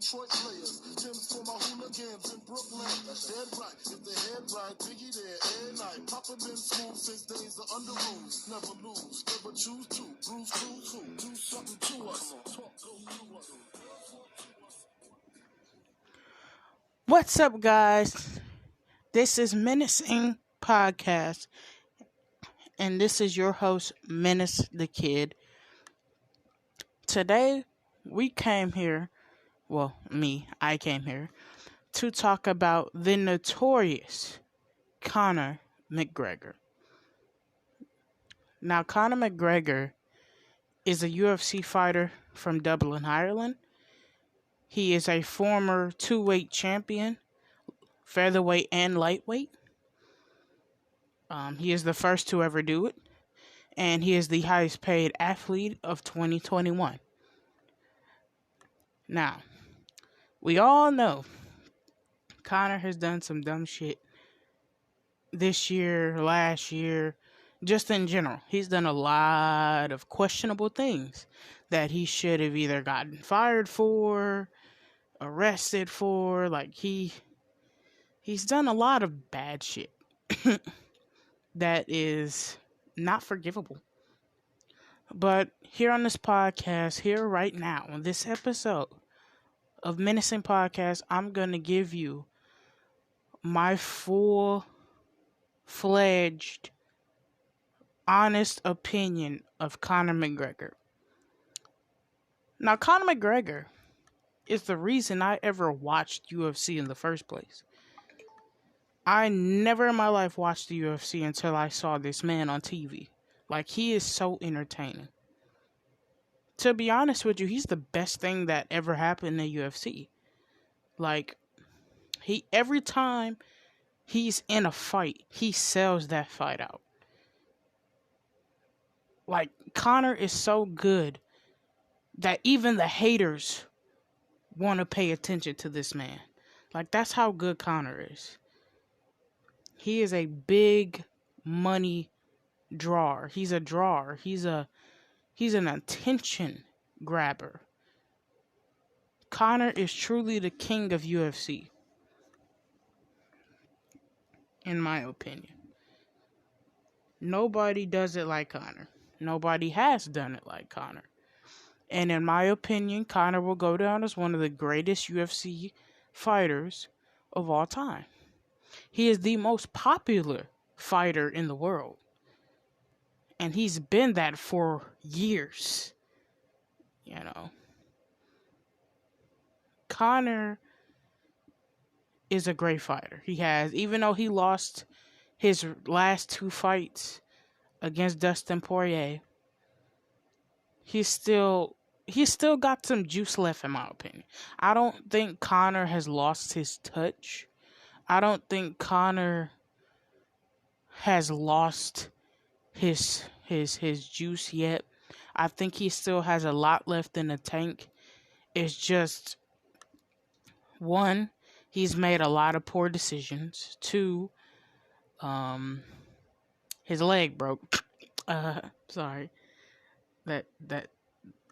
Detroit players. Tim's for my hooligans in Brooklyn. Dead right, if the head right, Biggie there, every night. Papa been smooth since days of under rules. Never lose, never choose to. Bruce too. Do something to us. Talk, go through us. What's up, guys? This is Menacing Podcast, and this is your host, Menace the Kid. Today, I came here to talk about the notorious Conor McGregor. Now, Conor McGregor is a UFC fighter from Dublin, Ireland. He is a former two-weight champion, featherweight and lightweight. He is the first to ever do it, and he is the highest paid athlete of 2021. Now, we all know Conor has done some dumb shit this year, last year, just in general. He's done a lot of questionable things that he should have either gotten fired for, arrested for. Like, he's done a lot of bad shit that is not forgivable. But here on this podcast, here right now, on this episode of Menacing Podcast, I'm going to give you my full-fledged, honest opinion of Conor McGregor. Now, Conor McGregor is the reason I ever watched UFC in the first place. I never in my life watched the UFC until I saw this man on TV. Like, he is so entertaining. To be honest with you, he's the best thing that ever happened in the UFC. Like, every time he's in a fight, he sells that fight out. Like, Conor is so good that even the haters want to pay attention to this man. Like, that's how good Conor is. He is a big money drawer. He's a drawer. He's an attention grabber. Conor is truly the king of UFC, in my opinion. Nobody does it like Conor. Nobody has done it like Conor. And in my opinion, Conor will go down as one of the greatest UFC fighters of all time. He is the most popular fighter in the world. And he's been that for years. You know. Conor is a great fighter. Even though he lost his last two fights against Dustin Poirier, he's still got some juice left, in my opinion. I don't think Conor has lost his touch. I don't think Conor has lost his juice yet. I think he still has a lot left in the tank. It's just, one, he's made a lot of poor decisions. Two, his leg broke. Sorry.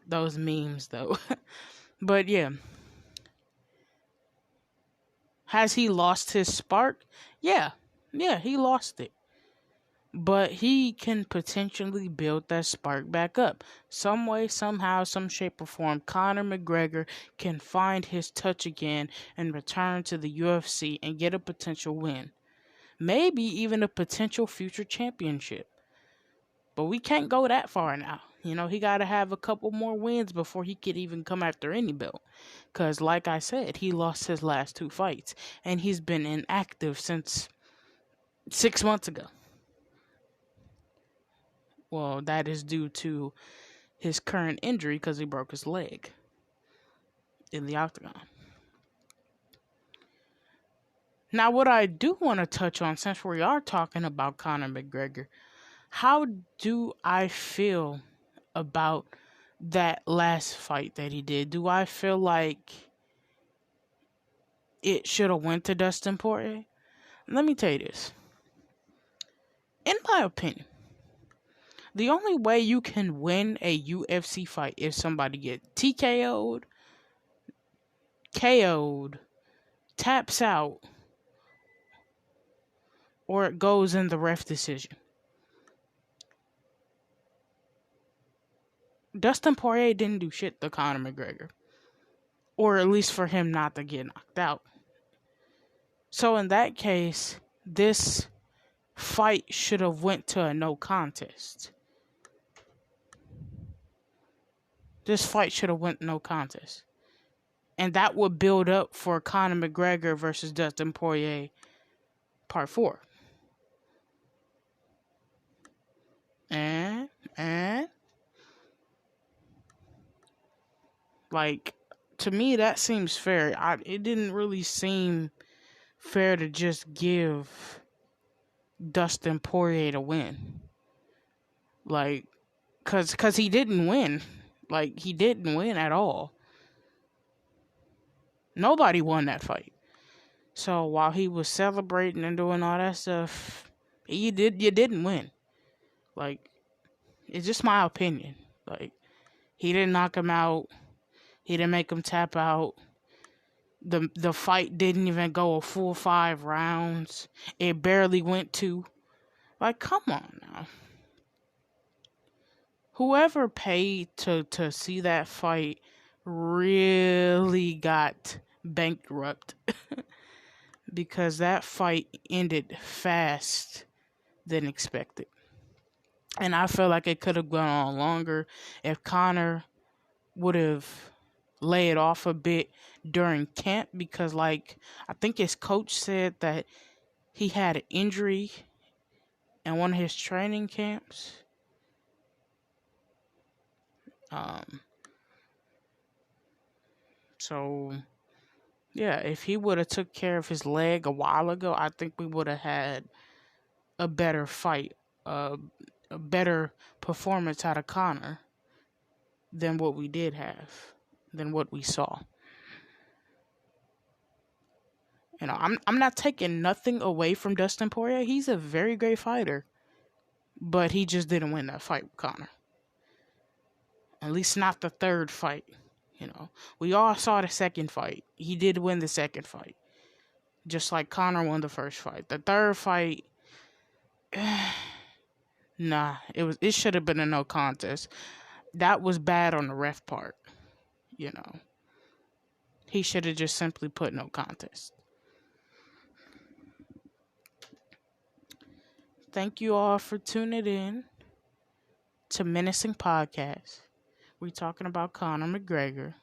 Those memes though. But yeah. Has he lost his spark? Yeah, he lost it. But he can potentially build that spark back up. Some way, somehow, some shape or form, Conor McGregor can find his touch again and return to the UFC and get a potential win. Maybe even a potential future championship. But we can't go that far now. You know, he got to have a couple more wins before he could even come after any belt. Because, like I said, he lost his last two fights. And he's been inactive since 6 months ago. Well, that is due to his current injury because he broke his leg in the octagon. Now, what I do want to touch on, since we are talking about Conor McGregor, how do I feel about that last fight that he did? Do I feel like it should have went to Dustin Poirier? Let me tell you this. In my opinion, the only way you can win a UFC fight is somebody get TKO'd, KO'd, taps out, or it goes in the ref decision. Dustin Poirier didn't do shit to Conor McGregor. Or at least for him not to get knocked out. So in that case, this fight should have went to a no contest. This fight should have went no contest. And that would build up for Conor McGregor versus Dustin Poirier part 4. And like, to me, that seems fair. It didn't really seem fair to just give Dustin Poirier to win. Like, cause he didn't win. Like, he didn't win at all. Nobody won that fight. So while he was celebrating and doing all that stuff, you didn't win. Like, it's just my opinion. Like, he didn't knock him out. He didn't make him tap out. The fight didn't even go a full 5 rounds. It barely went 2. Like, come on now. Whoever paid to see that fight really got bankrupt. Because that fight ended fast than expected. And I feel like it could have gone on longer if Conor would have laid off a bit during camp, because like I think his coach said that he had an injury in one of his training camps. So yeah, if he would have took care of his leg a while ago, I think we would have had a better fight, a better performance out of Conor than what we did have, than what we saw. You know, I'm not taking nothing away from Dustin Poirier. He's a very great fighter, but he just didn't win that fight with Conor. At least not the third fight. You know, we all saw the second fight. He did win the second fight, just like Conor won the first fight. The third fight, nah, it should have been a no contest. That was bad on the ref part. You know, he should have just simply put no contest. Thank you all for tuning in to Menacing Podcast. We're talking about Conor McGregor.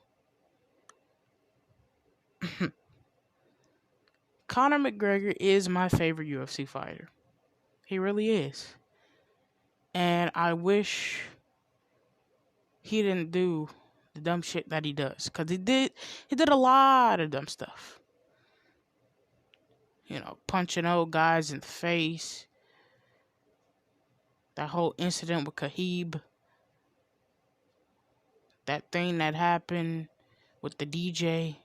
Conor McGregor is my favorite UFC fighter. He really is. And I wish he didn't do the dumb shit that he does. Because he did a lot of dumb stuff. You know, punching old guys in the face. That whole incident with Khabib. That thing that happened with the DJ.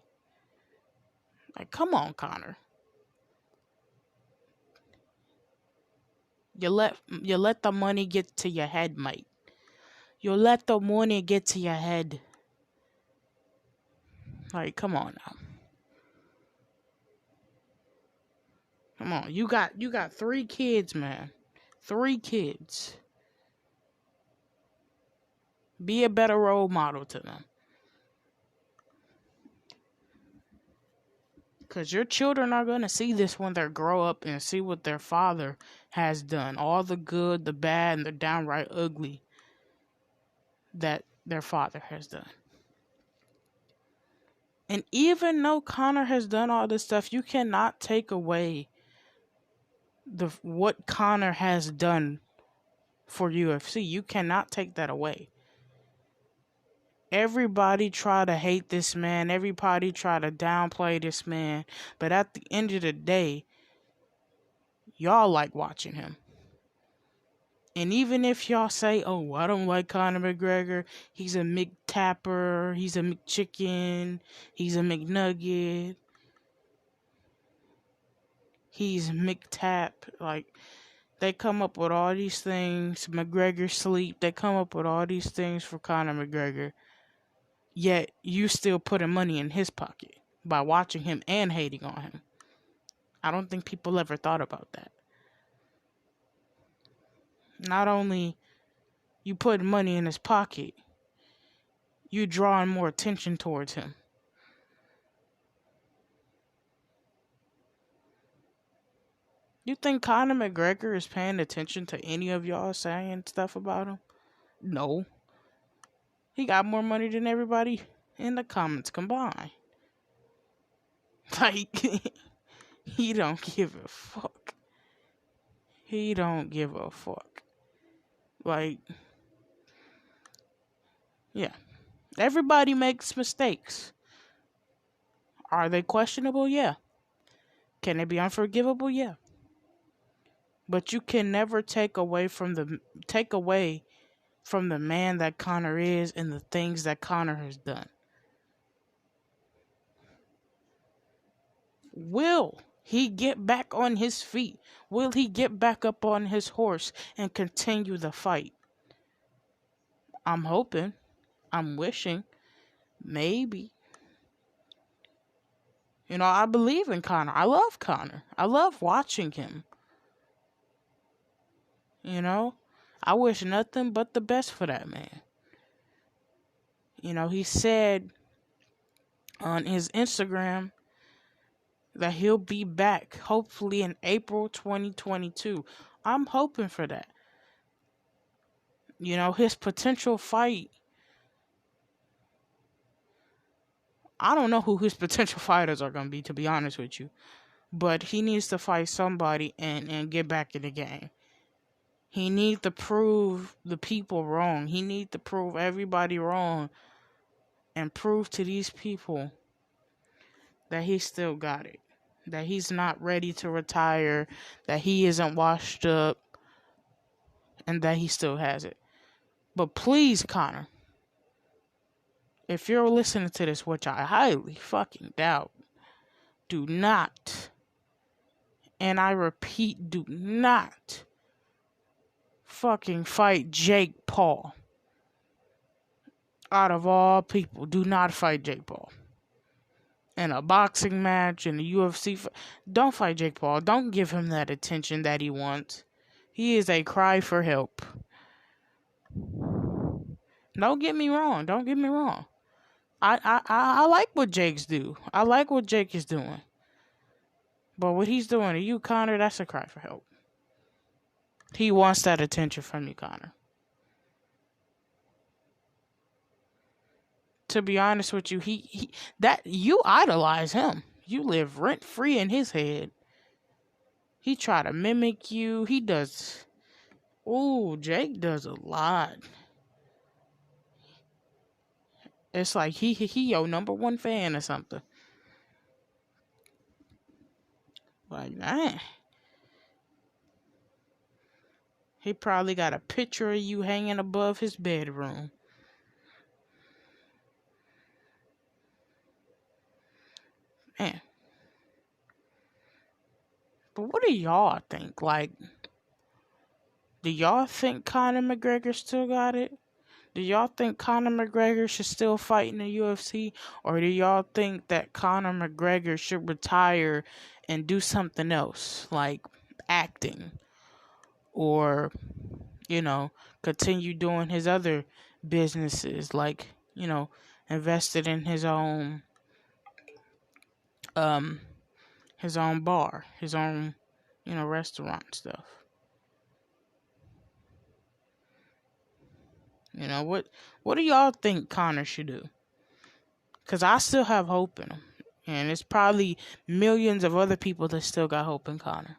Like, come on, Conor. You let the money get to your head, mate. You let the money get to your head. Like, come on now. Come on. You got 3 kids, man. 3 kids. Be a better role model to them. Because your children are going to see this when they grow up and see what their father has done. All the good, the bad, and the downright ugly that their father has done. And even though Conor has done all this stuff, you cannot take away what Conor has done for UFC. You cannot take that away. Everybody try to hate this man. Everybody try to downplay this man. But at the end of the day, y'all like watching him. And even if y'all say, oh, I don't like Conor McGregor, he's a McTapper, he's a McChicken, he's a McNugget, he's McTap. Like, they come up with all these things. McGregor sleep. They come up with all these things for Conor McGregor. Yet, you still putting money in his pocket by watching him and hating on him. I don't think people ever thought about that. Not only you put money in his pocket, you drawing more attention towards him. You think Conor McGregor is paying attention to any of y'all saying stuff about him? No. He got more money than everybody in the comments combined. Like, he don't give a fuck. He don't give a fuck. Like, yeah. Everybody makes mistakes. Are they questionable? Yeah. Can they be unforgivable? Yeah. But you can never take away from the man that Conor is and the things that Conor has done. Will he get back on his feet? Will he get back up on his horse and continue the fight? I'm hoping. I'm wishing. Maybe. You know, I believe in Conor. I love Conor. I love watching him. You know, I wish nothing but the best for that man. You know, he said on his Instagram that he'll be back hopefully in April 2022. I'm hoping for that. You know, his potential fight. I don't know who his potential fighters are going to be honest with you. But he needs to fight somebody and get back in the game. He needs to prove the people wrong. He needs to prove everybody wrong. And prove to these people that he still got it. That he's not ready to retire. That he isn't washed up. And that he still has it. But please, Conor, if you're listening to this, which I highly fucking doubt, do not, and I repeat, do not fucking fight Jake Paul. Out of all people, do not fight Jake Paul. In a boxing match, in a UFC, don't fight Jake Paul. Don't give him that attention that he wants. He is a cry for help. Don't get me wrong. I like what Jake's do. I like what Jake is doing. But what he's doing to you, Conor, that's a cry for help. He wants that attention from you, Conor. To be honest with you, he that you idolize him. You live rent free in his head. He try to mimic you. He does. Ooh, Jake does a lot. It's like he your number one fan or something. Like, man. He probably got a picture of you hanging above his bedroom. Man. But what do y'all think? Like, do y'all think Conor McGregor still got it? Do y'all think Conor McGregor should still fight in the UFC? Or do y'all think that Conor McGregor should retire and do something else? Like acting. Or, you know, continue doing his other businesses. Like, you know, invested in his own bar, his own, you know, restaurant stuff. You know, what do y'all think Conor should do? Because I still have hope in him. And it's probably millions of other people that still got hope in Conor.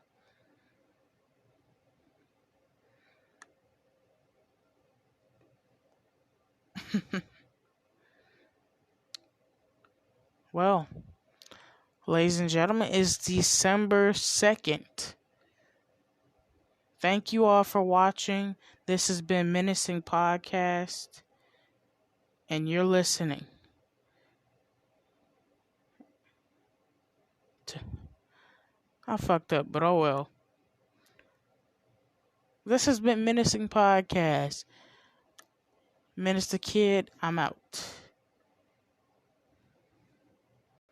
Well, ladies and gentlemen, it's December 2nd. Thank you all for watching. This has been Menacing Podcast. And you're listening to... I fucked up, but oh well. This has been Menacing Podcast. Minister Kid, I'm out.